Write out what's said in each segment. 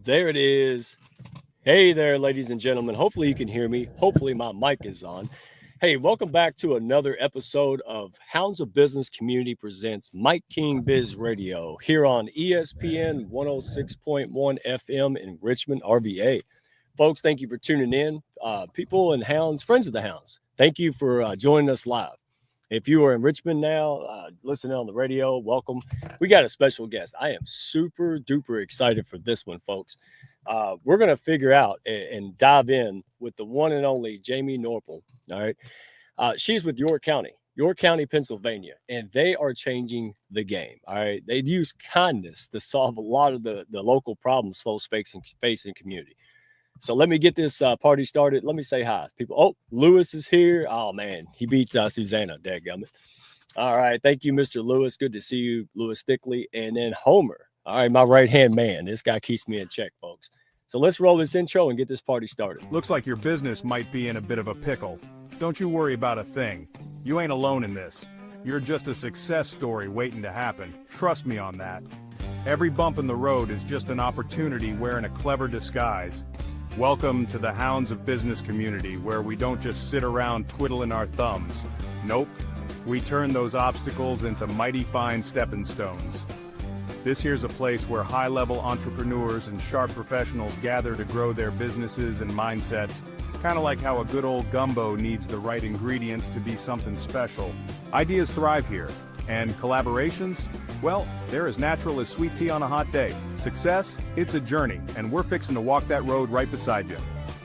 There it is. Hey there, ladies and gentlemen. Hopefully you can hear me. Hopefully my mic is on. Hey, welcome back to another episode of Hounds of Business Community presents Mike King Biz Radio here on ESPN 106.1 FM in Richmond, RVA. Folks, thank you for tuning in. People and hounds, friends of the hounds, thank you for joining us live. If you are in Richmond now, listening on the radio, welcome. We got a special guest. I am super duper excited for this one, folks. We're going to figure out and dive in with the one and only Jamie Noerpel. All right. She's with York County, Pennsylvania, and they are changing the game. All right. They use kindness to solve a lot of the local problems folks face in community. So let me get this party started. Let me say hi, people. Oh, Lewis is here. Oh, man, he beats Susanna. Dadgummit. All right. Thank you, Mr. Lewis. Good to see you, Lewis Thickley. And then Homer. All right, my right-hand man. This guy keeps me in check, folks. So let's roll this intro and get this party started. Looks like your business might be in a bit of a pickle. Don't you worry about a thing. You ain't alone in this. You're just a success story waiting to happen. Trust me on that. Every bump in the road is just an opportunity wearing a clever disguise. Welcome to the Hounds of Business Community, where we don't just sit around twiddling our thumbs. Nope. We turn those obstacles into mighty fine stepping stones. This here's a place where high-level entrepreneurs and sharp professionals gather to grow their businesses and mindsets, kind of like how a good old gumbo needs the right ingredients to be something special. Ideas thrive here, and collaborations, well, they're as natural as sweet tea on a hot day. Success, it's a journey, and we're fixing to walk that road right beside you.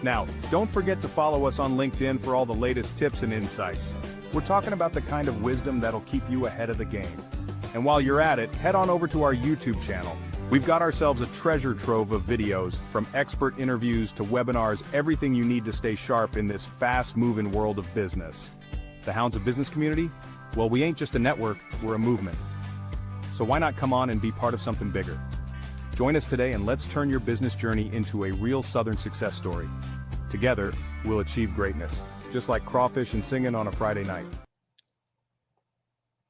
Now, don't forget to follow us on LinkedIn for all the latest tips and insights. We're talking about the kind of wisdom that'll keep you ahead of the game. And while you're at it, head on over to our YouTube channel. We've got ourselves a treasure trove of videos, from expert interviews to webinars, everything you need to stay sharp in this fast-moving world of business. The Hounds of Business Community? Well, we ain't just a network, we're a movement. So why not come on and be part of something bigger? Join us today and let's turn your business journey into a real Southern success story. Together, we'll achieve greatness, just like crawfish and singing on a Friday night.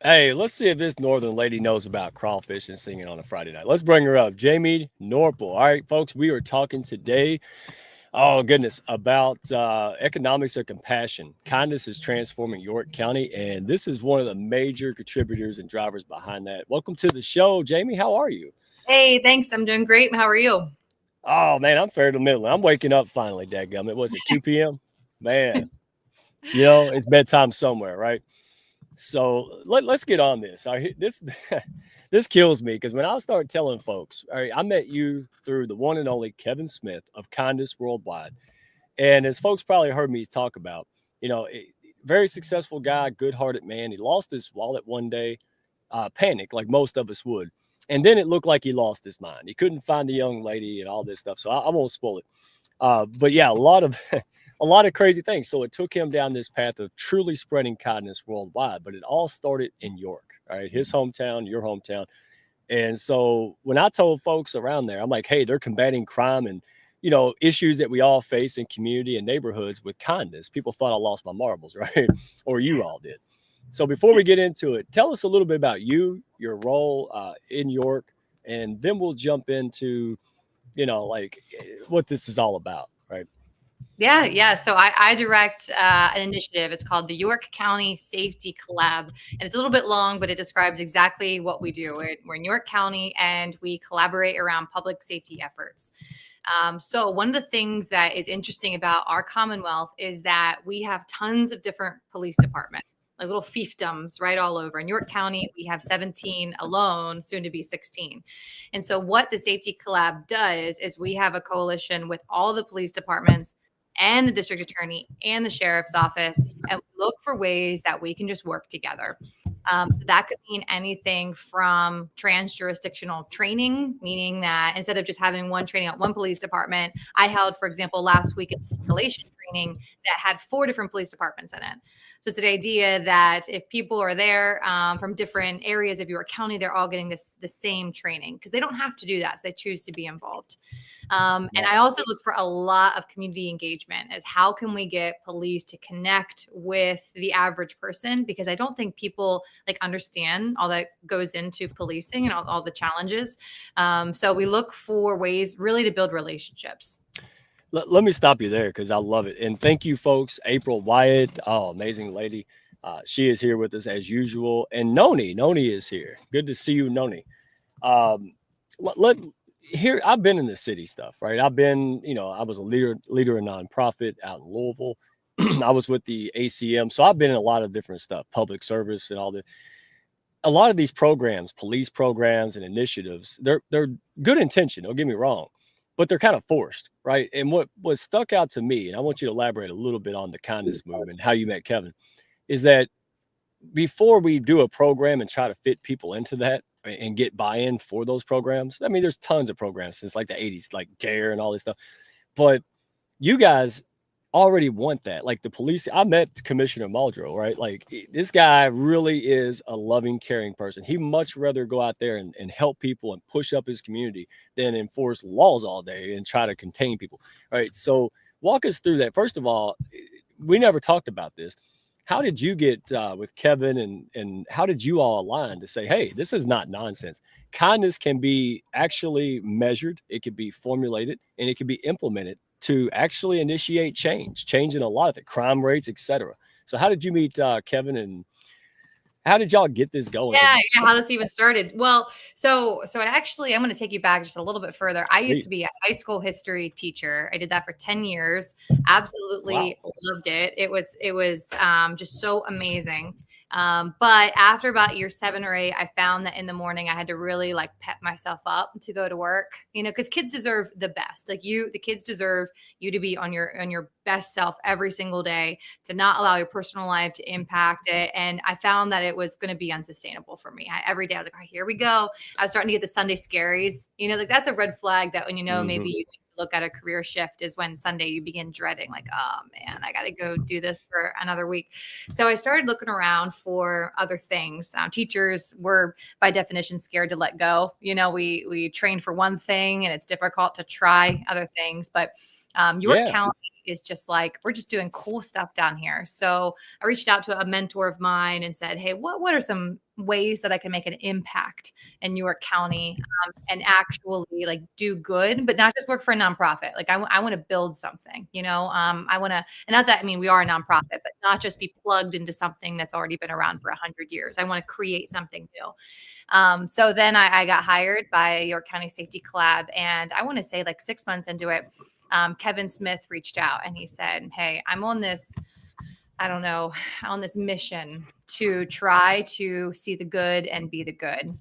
Hey, let's see if this northern lady knows about crawfish and singing on a Friday night. Let's bring her up. Jamie Noerpel. All right, folks, we are talking today, oh, goodness, about economics of compassion. Kindness is transforming York County, and this is one of the major contributors and drivers behind that. Welcome to the show, Jamie. How are you? Hey, thanks. I'm doing great. How are you? Oh, man, I'm fair to middle. I'm waking up finally, dadgummit. Was it 2 p.m.? Man, you know, it's bedtime somewhere, right? So let's get on this. This kills me because when I start telling folks, all right, I met you through the one and only Kevin Smith of Kindness Worldwide. And as folks probably heard me talk about, you know, very successful guy, good-hearted man. He lost his wallet one day, panicked like most of us would. And then it looked like he lost his mind. He couldn't find the young lady and all this stuff. So I won't spoil it. But yeah, a lot of crazy things. So it took him down this path of truly spreading kindness worldwide, but it all started in York, right? His hometown, your hometown. And so when I told folks around there, I'm like, hey, they're combating crime and, you know, issues that we all face in community and neighborhoods with kindness. People thought I lost my marbles, right? Or you all did. So before we get into it, tell us a little bit about you, your role in York, and then we'll jump into, you know, like what this is all about, right? Yeah. So I direct an initiative. It's called the York County Safety Collab. And it's a little bit long, but it describes exactly what we do. We're in York County, and we collaborate around public safety efforts. So one of the things that is interesting about our Commonwealth is that we have tons of different police departments, like little fiefdoms right all over. In York County, we have 17 alone, soon to be 16. And so what the Safety Collab does is we have a coalition with all the police departments and the district attorney and the sheriff's office, and we look for ways that we can just work together. That could mean anything from trans-jurisdictional training, meaning that instead of just having one training at one police department, I held, for example, last week an escalation training that had 4 different police departments in it. So it's the idea that if people are there from different areas of York County, they're all getting the same training because they don't have to do that. So they choose to be involved. And I also look for a lot of community engagement as how can we get police to connect with the average person? Because I don't think people like understand all that goes into policing and all the challenges. So we look for ways really to build relationships. Let me stop you there because I love it. And thank you, folks. April, Wyatt, amazing lady. She is here with us as usual. And Noni is here. Good to see you, Noni. Here, I've been in the city stuff, right? I've been, I was a leader in nonprofit out in Louisville. I was with the ACM. So I've been in a lot of different stuff, public service and all that. A lot of these programs, police programs and initiatives, they're good intention. Don't get me wrong, but they're kind of forced, right? And what stuck out to me, and I want you to elaborate a little bit on the kindness movement, how you met Kevin, is that before we do a program and try to fit people into that and get buy-in for those programs, I mean, there's tons of programs since like the 80s, like DARE and all this stuff. But you guys already want that. Like the police, I met Commissioner Muldrow, right? Like this guy really is a loving, caring person. He much rather go out there and help people and push up his community than enforce laws all day and try to contain people, right? So walk us through that. First of all, we never talked about this. How did you get with Kevin and how did you all align to say, hey, this is not nonsense. Kindness can be actually measured. It can be formulated and it can be implemented to actually initiate change in a lot of it, crime rates, etc. So how did you meet Kevin and how did y'all get this going? Yeah, how this even started. Well, so actually, I'm going to take you back just a little bit further. I used to be a high school history teacher. I did that for 10 years. Absolutely loved it. It was just so amazing. But after about year 7 or 8, I found that in the morning I had to really like pep myself up to go to work, because kids deserve the best. Like the kids deserve you to be on your best self every single day, to not allow your personal life to impact it. And I found that it was going to be unsustainable for me. Every day I was like, all right, here we go. I was starting to get the Sunday scaries, like that's a red flag that when, maybe you look at a career shift is when Sunday you begin dreading, like, oh man, I got to go do this for another week. So I started looking around for other things. Teachers were by definition scared to let go. We train for one thing and it's difficult to try other things, but York County is just like, we're just doing cool stuff down here. So I reached out to a mentor of mine and said, hey, what are some ways that I can make an impact in York County and actually like do good, but not just work for a nonprofit. Like I want to build something, I want to, and not that, we are a nonprofit, but not just be plugged into something that's already been around for 100 years. I want to create something new. So then I got hired by York County Safety Collab, and I want to say like 6 months into it, Kevin Smith reached out and he said, hey, I'm on this mission to try to see the good and be the good.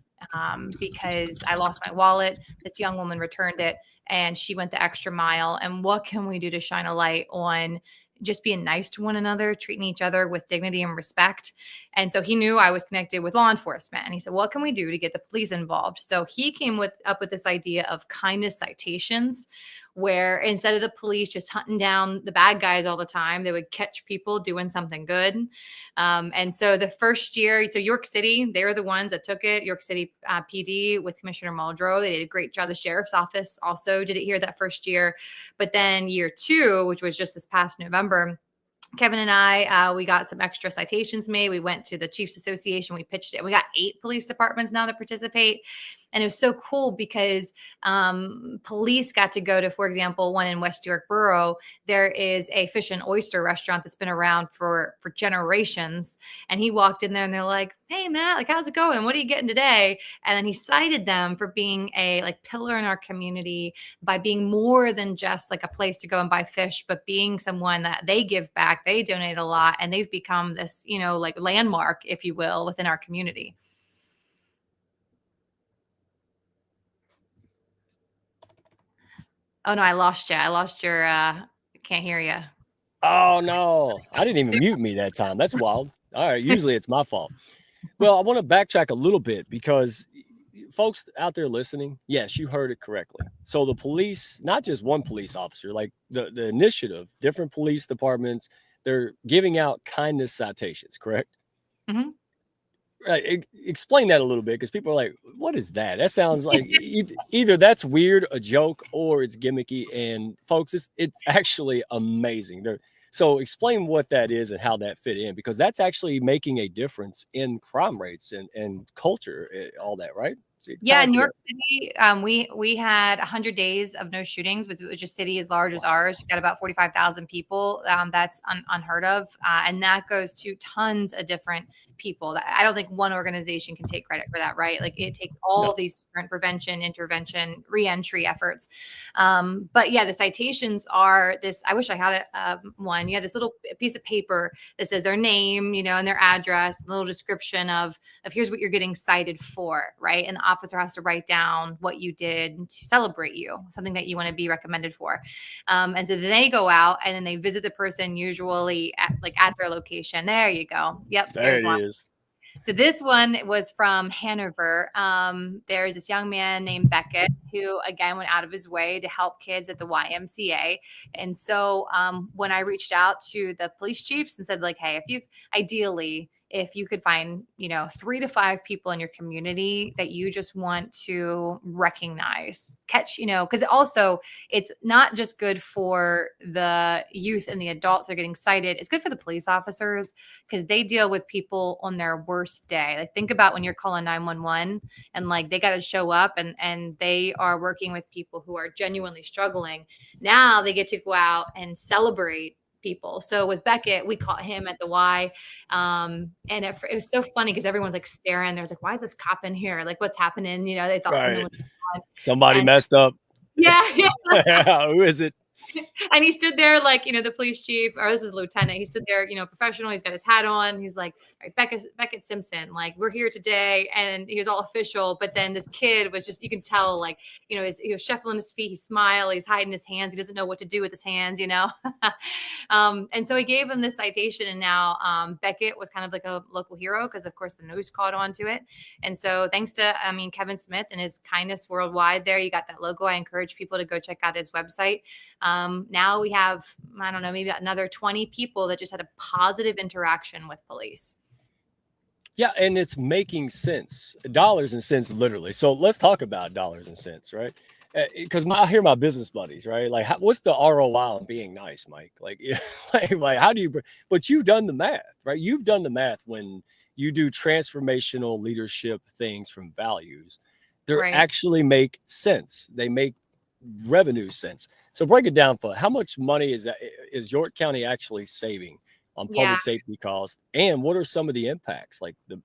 Because I lost my wallet. This young woman returned it and she went the extra mile. And what can we do to shine a light on just being nice to one another, treating each other with dignity and respect? And so he knew I was connected with law enforcement. And he said, what can we do to get the police involved? So he came up with this idea of kindness citations, where instead of the police just hunting down the bad guys all the time, they would catch people doing something good. And so the first year, so York City, they were the ones that took it. York City Ph.D. with Commissioner Michael Muldrow, they did a great job. The sheriff's office also did it here that first year. But then year 2, which was just this past November, Kevin and I, we got some extra citations made. We went to the Chiefs Association. We pitched it. We got 8 police departments now to participate. And it was so cool because police got to go to, for example, one in West York Borough. There is a fish and oyster restaurant that's been around for generations. And he walked in there and they're like, hey, Matt, like, how's it going? What are you getting today? And then he cited them for being a like pillar in our community by being more than just like a place to go and buy fish, but being someone that they give back. They donate a lot and they've become this, like landmark, if you will, within our community. Oh no, I lost you. I lost your, can't hear you. Oh no, I didn't even mute me that time. That's wild. All right. Usually it's my fault. Well, I want to backtrack a little bit because folks out there listening, yes, you heard it correctly. So the police, not just one police officer, like the initiative, different police departments, they're giving out kindness citations, correct? Mhm. Explain that a little bit, because people are like, what is that? That sounds like either that's weird, a joke, or it's gimmicky. And folks, it's actually amazing. So explain what that is and how that fit in, because that's actually making a difference in crime rates and culture, all that, right? So Yeah, in New York City, we had 100 days of no shootings, which is a city as large as ours. We've got about 45,000 people. That's unheard of, and that goes to tons of different people. I don't think one organization can take credit for that, right? Like it takes all these different prevention, intervention, reentry efforts. But yeah, the citations are this. I wish I had one. You have this little piece of paper that says their name, and their address, a little description of here's what you're getting cited for, right? And the officer has to write down what you did to celebrate you, something that you want to be recommended for. And so they go out and then they visit the person, usually at their location. There you go. Yep. There it is. So this one was from Hanover. There's this young man named Beckett who, again, went out of his way to help kids at the YMCA. And so when I reached out to the police chiefs and said, like, hey, if you could find, 3 to 5 people in your community that you just want to recognize, catch, because also it's not just good for the youth and the adults that are getting cited. It's good for the police officers because they deal with people on their worst day. Like think about when you're calling 911 and like they got to show up and they are working with people who are genuinely struggling. Now they get to go out and celebrate people. So with Beckett, we caught him at the Y. And it was so funny because everyone's like staring. There's like, why is this cop in here? Like what's happening? They thought something was going on. Somebody messed up. Yeah. Who is it? And he stood there like, the police chief, or this is a lieutenant. He stood there, professional. He's got his hat on. He's like, all right, Beckett Simpson, like we're here today. And he was all official. But then this kid was just, you can tell like, he was shuffling his feet. He smiled. He's hiding his hands. He doesn't know what to do with his hands, And so he gave him this citation. And now Beckett was kind of like a local hero because of course the news caught on to it. And so thanks to, Kevin Smith and his kindness worldwide there, you got that logo. I encourage people to go check out his website. Now we have, I don't know, maybe another 20 people that just had a positive interaction with police. Yeah. And it's making sense, dollars and cents, literally. So let's talk about dollars and cents, right? Because I hear my business buddies, right? Like, what's the ROI on being nice, Mike? Like, like how do you, but you've done the math, right? You've done the math when you do transformational leadership things from values. They actually make sense. They make revenue sense. So break it down for how much money is York County actually saving on public safety costs, and what are some of the impacts, like the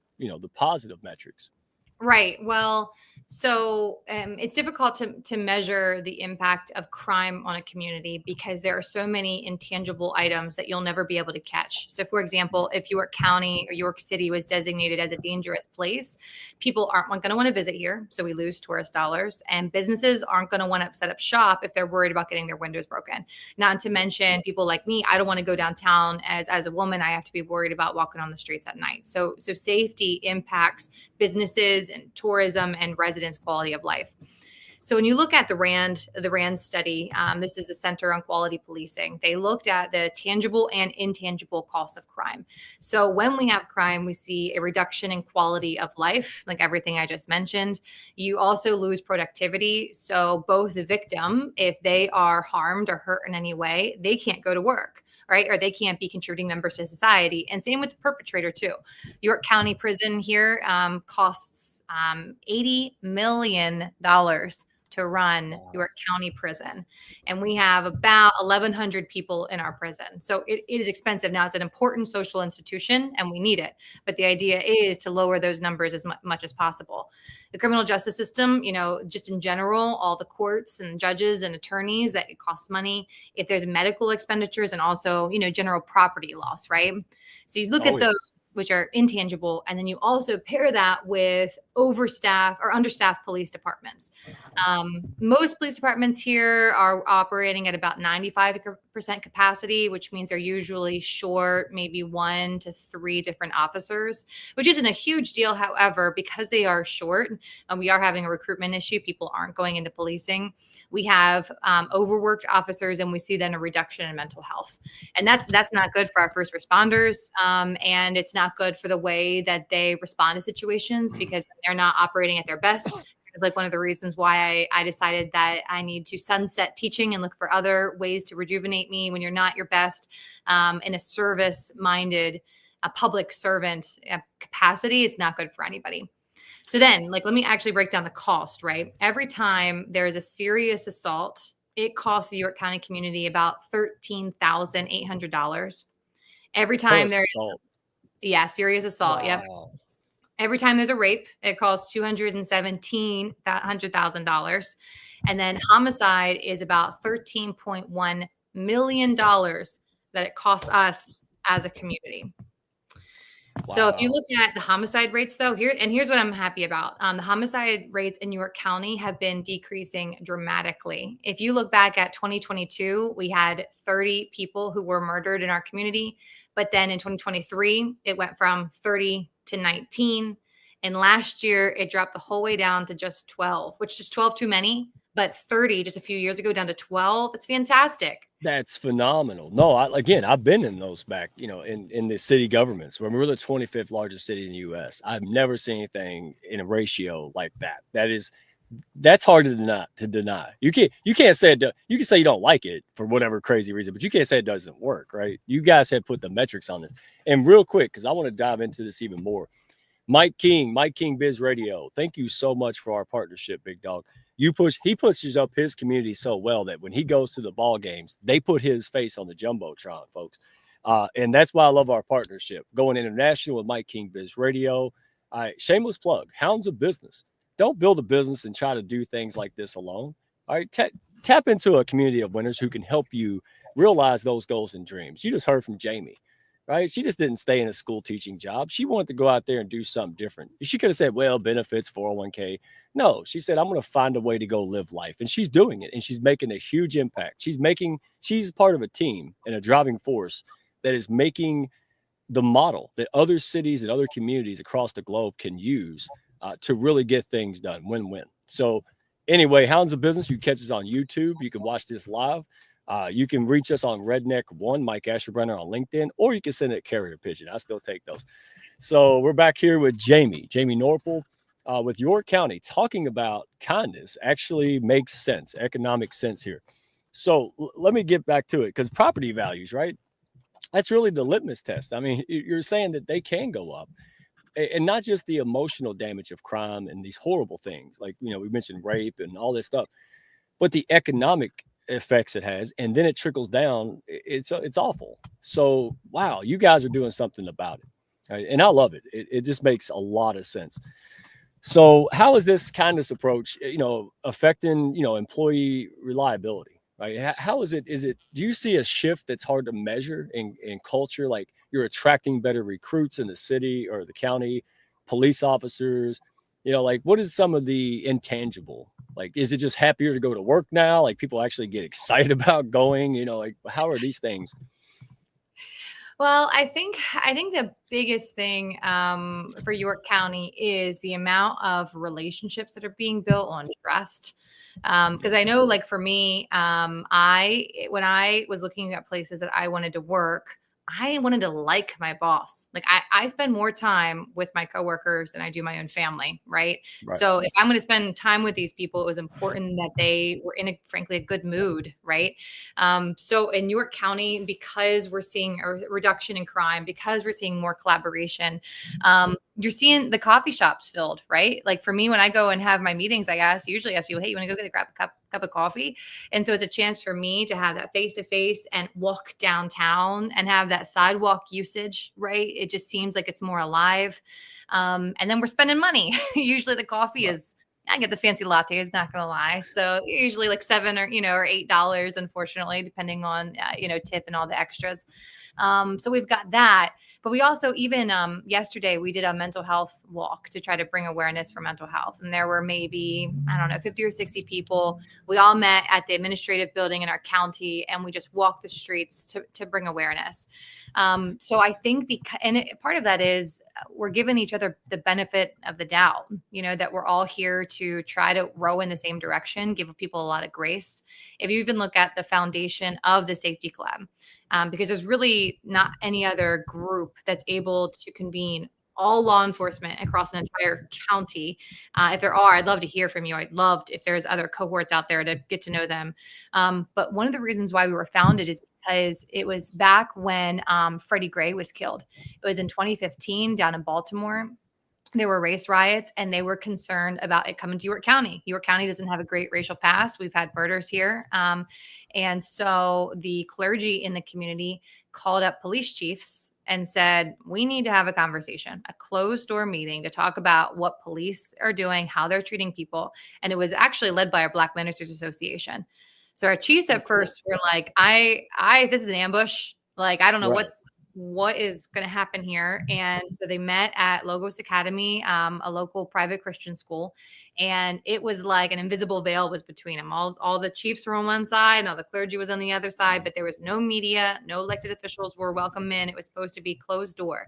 positive metrics? Right. Well, so it's difficult to measure the impact of crime on a community because there are so many intangible items that you'll never be able to catch. So, for example, if York County or York City was designated as a dangerous place, people aren't going to want to visit here. So we lose tourist dollars, and businesses aren't going to want to set up shop if they're worried about getting their windows broken. Not to mention people like me, I don't want to go downtown as a woman. I have to be worried about walking on the streets at night. So safety impacts businesses and tourism and residents' quality of life. So when you look at the RAND study, this is the Center on Quality Policing. They looked at the tangible and intangible costs of crime. So when we have crime, we see a reduction in quality of life, like everything I just mentioned. You also lose productivity. So both the victim, if they are harmed or hurt in any way, they can't go to work. Right? Or they can't be contributing members to society. And same with the perpetrator too. York County Prison here costs $80 million to run York County Prison. And we have about 1,100 people in our prison. So it is expensive. Now it's an important social institution and we need it. But the idea is to lower those numbers as much as possible. The criminal justice system, just in general, all the courts and judges and attorneys, that it costs money. If there's medical expenditures and also, general property loss, right? So you look at those, which are intangible, and then you also pair that with overstaffed or understaffed police departments. Most police departments here are operating at about 95% capacity, which means they're usually short maybe 1 to 3 different officers, which isn't a huge deal. However, because they are short and we are having a recruitment issue, people aren't going into policing. We have overworked officers, and we see then a reduction in mental health, and that's not good for our first responders, and it's not good for the way that they respond to situations, because they're not operating at their best. Like one of the reasons why I decided that I need to sunset teaching and look for other ways to rejuvenate me when you're not your best in a service-minded, a public servant capacity. It's not good for anybody. So then, like, let me actually break down the cost, right? Every time there is a serious assault, it costs the York County community about $13,800. Every time there's serious assault. Wow. Yep. Every time there's a rape, it costs $217,000. And then homicide is about $13.1 million that it costs us as a community. Wow. So if you look at the homicide rates, though, here's what I'm happy about. The homicide rates in York County have been decreasing dramatically. If you look back at 2022, we had 30 people who were murdered in our community. But then in 2023, it went from 30 to 19. And last year, it dropped the whole way down to just 12, which is 12 too many. But 30 just a few years ago down to 12. It's fantastic. That's phenomenal. No, I've been in those back, in the city governments where we're the 25th largest city in the U.S. I've never seen anything in a ratio like that. That's hard to deny. You can't say it. You can say you don't like it for whatever crazy reason, but you can't say it doesn't work, right? You guys have put the metrics on this. And real quick, because I want to dive into this even more. Mike King Biz Radio. Thank you so much for our partnership, big dog. He pushes up his community so well that when he goes to the ball games, they put his face on the Jumbotron, folks. And that's why I love our partnership. Going international with Mike King Biz Radio. Shameless plug, Hounds of Business. Don't build a business and try to do things like this alone. All right, tap into a community of winners who can help you realize those goals and dreams. You just heard from Jamie, right? She just didn't stay in a school teaching job. She wanted to go out there and do something different. She could have said, well, benefits, 401k. No, she said, I'm going to find a way to go live life. And she's doing it. And she's making a huge impact. She's part of a team and a driving force that is making the model that other cities and other communities across the globe can use to really get things done. Win-win. So anyway, Hounds of Business, you catch us on YouTube. You can watch this live. You can reach us on Redneck1, Mike Asherbrenner on LinkedIn, or you can send a carrier pigeon. I still take those. So we're back here with Jamie Norpal with York County, talking about kindness actually makes sense, economic sense here. So let me get back to it, because property values, right? That's really the litmus test. I mean, you're saying that they can go up, and not just the emotional damage of crime and these horrible things, like, we mentioned rape and all this stuff, but the economic effects it has, and then it trickles down. It's awful. So, wow, you guys are doing something about it. Right? And I love it. It just makes a lot of sense. So how is this kindness approach, affecting, employee reliability, right? How is it, do you see a shift that's hard to measure in culture? Like, you're attracting better recruits in the city or the county, police officers, like, what is some of the intangible? Like, is it just happier to go to work now? Like, people actually get excited about going, like, how are these things? Well, I think the biggest thing for York County is the amount of relationships that are being built on trust. Because I know, like, for me, when I was looking at places that I wanted to work, I wanted to like my boss. Like, I spend more time with my coworkers than I do my own family, right? So if I'm going to spend time with these people, it was important that they were in frankly, a good mood, right? So in York County, because we're seeing a reduction in crime, because we're seeing more collaboration, you're seeing the coffee shops filled, right? Like, for me, when I go and have my meetings, I usually ask people, hey, you want to go grab a cup of coffee? And so it's a chance for me to have that face-to-face and walk downtown and have that sidewalk usage, right? It just seems like it's more alive. And then we're spending money. Usually the coffee is, I get the fancy lattes, not going to lie. So usually like $7 or $8, unfortunately, depending on, tip and all the extras. So we've got that. But we also, even yesterday, we did a mental health walk to try to bring awareness for mental health. And there were maybe, I don't know, 50 or 60 people. We all met at the administrative building in our county, and we just walked the streets to bring awareness. So I think part of that is we're giving each other the benefit of the doubt, that we're all here to try to row in the same direction, give people a lot of grace. If you even look at the foundation of the Safety Collab, because there's really not any other group that's able to convene all law enforcement across an entire county. If there are, I'd love to hear from you. I'd love if there's other cohorts out there to get to know them. But one of the reasons why we were founded is because it was back when Freddie Gray was killed. It was in 2015 down in Baltimore. There were race riots, and they were concerned about it coming to York County. York County doesn't have a great racial past. We've had murders here. And so the clergy in the community called up police chiefs and said, we need to have a conversation, a closed door meeting to talk about what police are doing, how they're treating people. And it was actually led by our Black Ministers Association. So our chiefs at first were like, this is an ambush. Like, I don't know what is going to happen here. And so they met at Logos Academy, a local private Christian school. And it was like an invisible veil was between them. All the chiefs were on one side, and all the clergy was on the other side, but there was no media, no elected officials were welcome in. It was supposed to be closed door.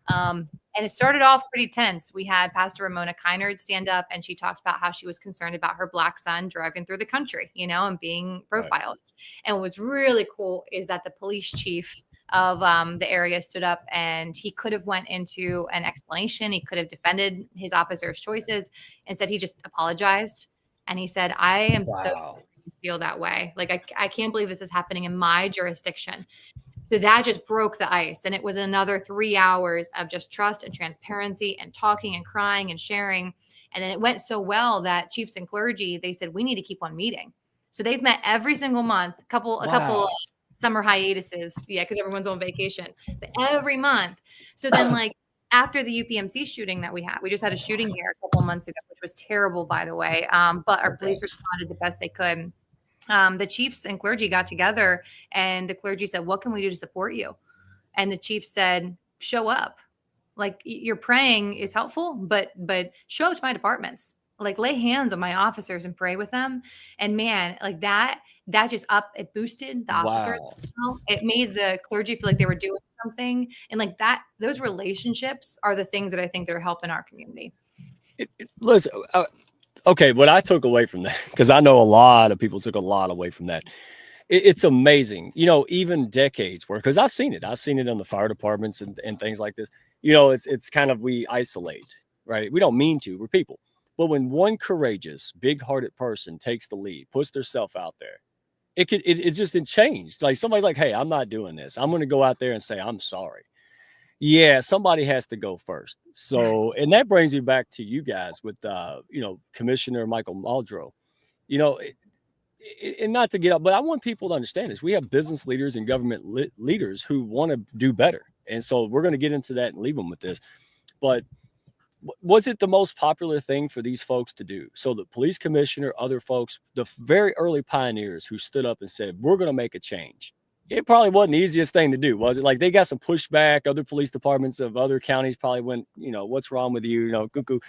And it started off pretty tense. We had Pastor Ramona Kynard stand up, and she talked about how she was concerned about her Black son driving through the country, and being profiled. And what was really cool is that the police chief of the area stood up, and he could have went into an explanation. He could have defended his officer's choices. Instead, he just apologized. And he said, I am so feel that way. Like, I can't believe this is happening in my jurisdiction. So that just broke the ice. And it was another 3 hours of just trust and transparency and talking and crying and sharing. And then it went so well that chiefs and clergy, they said, we need to keep on meeting. So they've met every single month, a couple summer hiatuses. Yeah, because everyone's on vacation. But every month. So then, like, after the UPMC shooting that we just had a shooting here a couple months ago, which was terrible, by the way. But our police responded the best they could. The chiefs and clergy got together, and the clergy said, what can we do to support you? And the chief said, show up. Like, your praying is helpful, but show up to my departments. Like, lay hands on my officers and pray with them. And man, like that just it boosted the officers. It made the clergy feel like they were doing something. And like that, those relationships are the things that I think that are helping our community. Listen, okay, what I took away from that, because I know a lot of people took a lot away from that. It's amazing, even decades worth, because I've seen it in the fire departments and things like this. It's kind of, we isolate, right? We don't mean to, we're people. But when one courageous, big-hearted person takes the lead, puts themselves out there, it just changed. Like, somebody's like, hey, I'm not doing this. I'm going to go out there and say, I'm sorry. Yeah, somebody has to go first. So, and that brings me back to you guys with, Commissioner Michael Muldrow, and not to get up, but I want people to understand this. We have business leaders and government leaders who want to do better. And so we're going to get into that and leave them with this. But was it the most popular thing for these folks to do? So the police commissioner, other folks, the very early pioneers who stood up and said, we're going to make a change. It probably wasn't the easiest thing to do, was it? Like, they got some pushback. Other police departments of other counties probably went, what's wrong with you? Cuckoo,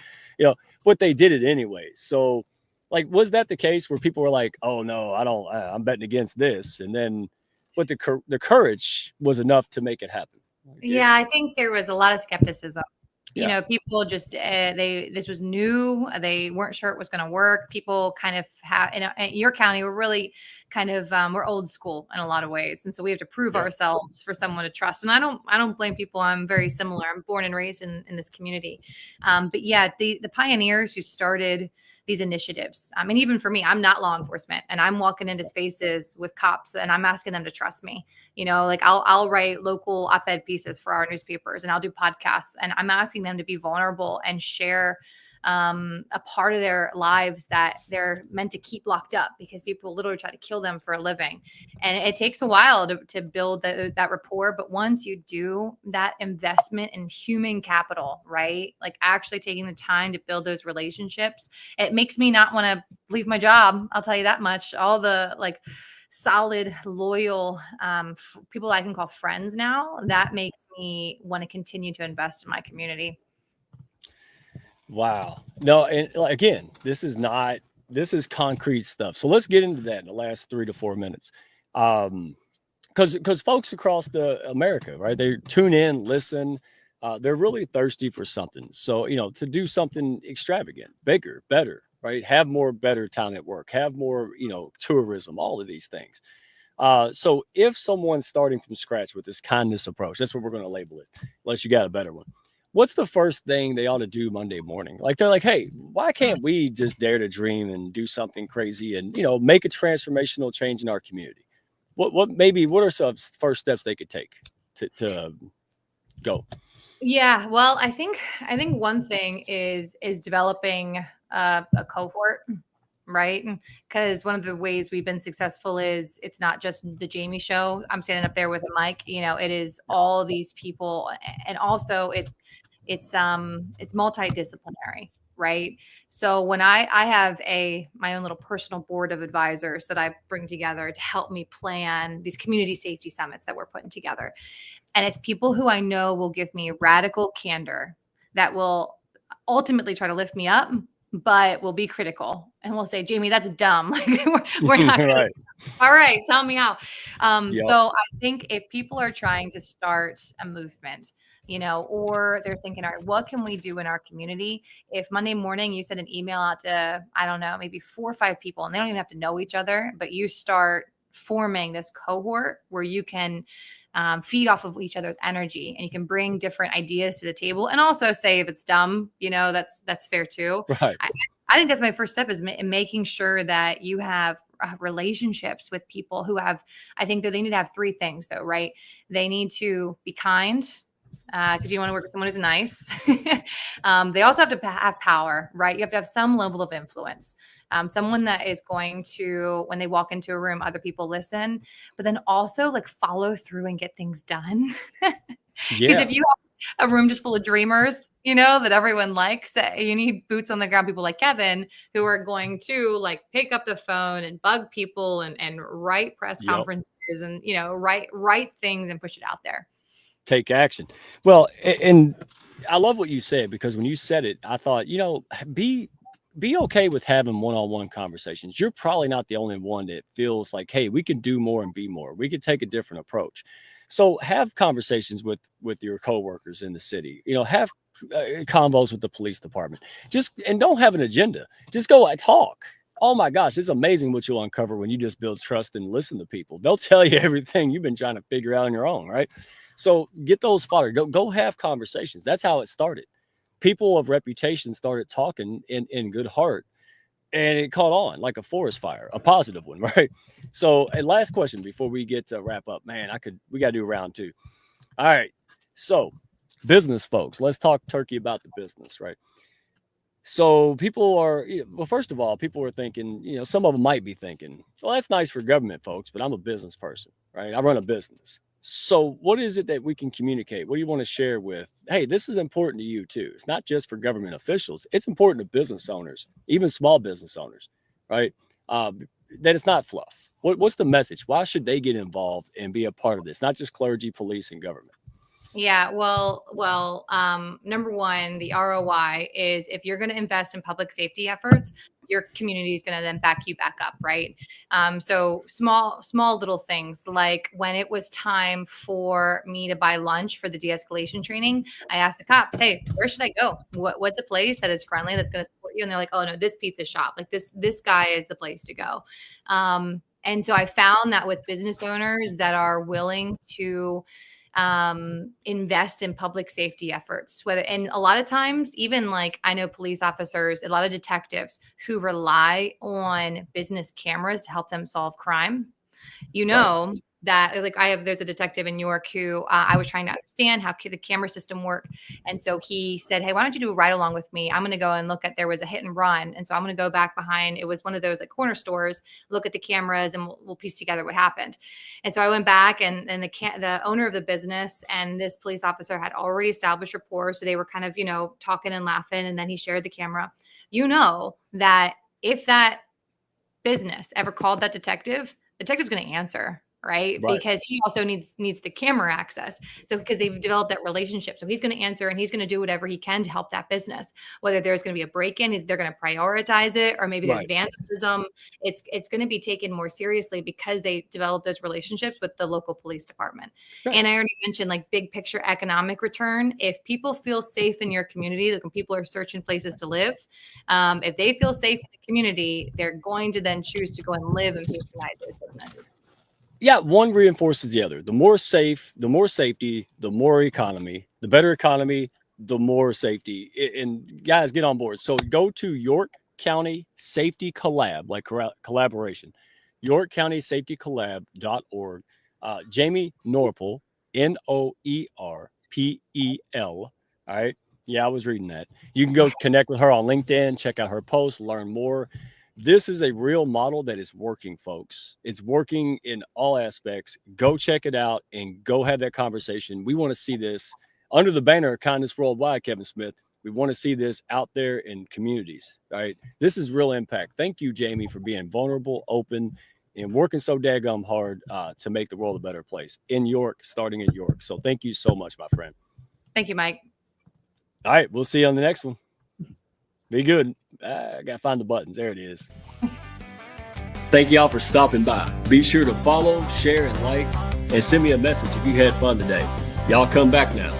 but they did it anyway. So, like, was that the case where people were like, oh no, I'm betting against this? And then, but the courage was enough to make it happen. Yeah, I think there was a lot of skepticism. People just, this was new. They weren't sure it was going to work. People kind of in your county, we're really kind of, we're old school in a lot of ways. And so we have to prove ourselves for someone to trust. And I don't blame people. I'm very similar. I'm born and raised in this community. But yeah, the pioneers who started these initiatives. I mean, even for me, I'm not law enforcement, and I'm walking into spaces with cops and I'm asking them to trust me. Like I'll write local op-ed pieces for our newspapers, and I'll do podcasts, and I'm asking them to be vulnerable and share a part of their lives that they're meant to keep locked up because people literally try to kill them for a living. And it takes a while to build that rapport. But once you do that investment in human capital, right? Like actually taking the time to build those relationships, it makes me not want to leave my job. I'll tell you that much. All the solid, loyal people I can call friends now, that makes me want to continue to invest in my community. Wow. No, and again, this is concrete stuff. So let's get into that in the last 3 to 4 minutes. Because folks across America, right? They tune in, listen. They're really thirsty for something. So, to do something extravagant, bigger, better, right? Have more better time at work, have more, tourism, all of these things. So if someone's starting from scratch with this kindness approach, that's what we're going to label it, unless you got a better one. What's the first thing they ought to do Monday morning? Like, they're like, hey, why can't we just dare to dream and do something crazy and, make a transformational change in our community? What are some first steps they could take to go? Yeah, well, I think one thing is developing a cohort, right? Because one of the ways we've been successful is it's not just the Jamie show. I'm standing up there with a mic. It is all these people, and also it's multidisciplinary, right? So when I have my own little personal board of advisors that I bring together to help me plan these community safety summits that we're putting together. And it's people who I know will give me radical candor that will ultimately try to lift me up, but will be critical and will say, Jamie, that's dumb. Like we're not gonna, Right. All right, tell me how. Yep. So I think if people are trying to start a movement, or they're thinking, all right, what can we do in our community? If Monday morning you send an email out to, I don't know, maybe 4 or 5 people, and they don't even have to know each other, but you start forming this cohort where you can feed off of each other's energy, and you can bring different ideas to the table, and also say if it's dumb, that's fair too. Right. I think that's my first step, is making sure that you have relationships with people who have, I think that they need to have 3 things though, right? They need to be kind, because you want to work with someone who's nice. They also have to have power, right? You have to have some level of influence. Someone that is going to, when they walk into a room, other people listen, but then also like follow through and get things done. Because if you have a room just full of dreamers, that everyone likes, you need boots on the ground people like Kevin, who are going to like pick up the phone and bug people and write press conferences and, write things and push it out there. Take action. Well, and I love what you said, because when you said it, I thought, be okay with having one-on-one conversations. You're probably not the only one that feels like, hey, we can do more and be more. We could take a different approach. So have conversations with your coworkers in the city. Have convos with the police department. And don't have an agenda. Just go talk. Oh my gosh, it's amazing what you'll uncover when you just build trust and listen to people. They'll tell you everything you've been trying to figure out on your own, right? So get those fodder. Go have conversations. That's how it started. People of reputation started talking in good heart, and it caught on like a forest fire, a positive one, right? So, and last question before we get to wrap up, man, we got to do round 2. All right. So business folks, let's talk turkey about the business, right? So people are, well, first of all, people are thinking, some of them might be thinking, well, that's nice for government folks, but I'm a business person, right? I run a business. So what is it that we can communicate? What do you want to share with, hey, this is important to you too. It's not just for government officials. It's important to business owners, even small business owners, right? That it's not fluff. What's the message? Why should they get involved and be a part of this? Not just clergy, police, and government. Yeah, well, number one, the ROI is if you're going to invest in public safety efforts, your community is going to then back you back up, right? So small little things, like when it was time for me to buy lunch for the de-escalation training, I asked the cops, hey, where should I go? What's a place that is friendly, that's going to support you? And they're like, oh no, this pizza shop, like this guy is the place to go. And so I found that with business owners that are willing to invest in public safety efforts, and a lot of times, even like I know police officers, a lot of detectives who rely on business cameras to help them solve crime. Right. That like there's a detective in York who I was trying to understand how the camera system worked. And so he said, hey, why don't you do a ride along with me? I'm going to go and look at, there was a hit and run. And so I'm going to go back behind. It was one of those like corner stores, look at the cameras, and we'll piece together what happened. And so I went back, and the owner of the business and this police officer had already established rapport. So they were kind of, talking and laughing. And then he shared the camera. That if that business ever called that detective, the detective's going to answer, right? Right. Because he also needs the camera access. So because they've developed that relationship. So he's going to answer and he's going to do whatever he can to help that business. Whether there's going to be a break-in, they're going to prioritize it, or maybe there's vandalism. It's going to be taken more seriously because they develop those relationships with the local police department. Right. And I already mentioned like big picture economic return. If people feel safe in your community, like when people are searching places to live, if they feel safe in the community, they're going to then choose to go and live and patronize those businesses. Yeah, one reinforces the other. The more safety, the more economy. The better economy, the more safety. And guys, get on board. So go to York County Safety Collab, like collaboration, York County Safety Collab.org. Jamie Norpal, Noerpel. All right. Yeah, I was reading that. You can go connect with her on LinkedIn, check out her posts, learn more. This is a real model that is working, folks. It's working in all aspects. Go check it out and go have that conversation. We want to see this under the banner of Kindness Worldwide, Kevin Smith. We want to see this out there in communities, right? This is real impact. Thank you, Jamie, for being vulnerable, open, and working so daggum hard to make the world a better place in York, starting in York. So thank you so much, my friend. Thank you, Mike. All right, we'll see you on the next one. Be good. I got to find the buttons. There it is. Thank y'all for stopping by. Be sure to follow, share, and like, and send me a message if you had fun today. Y'all come back now.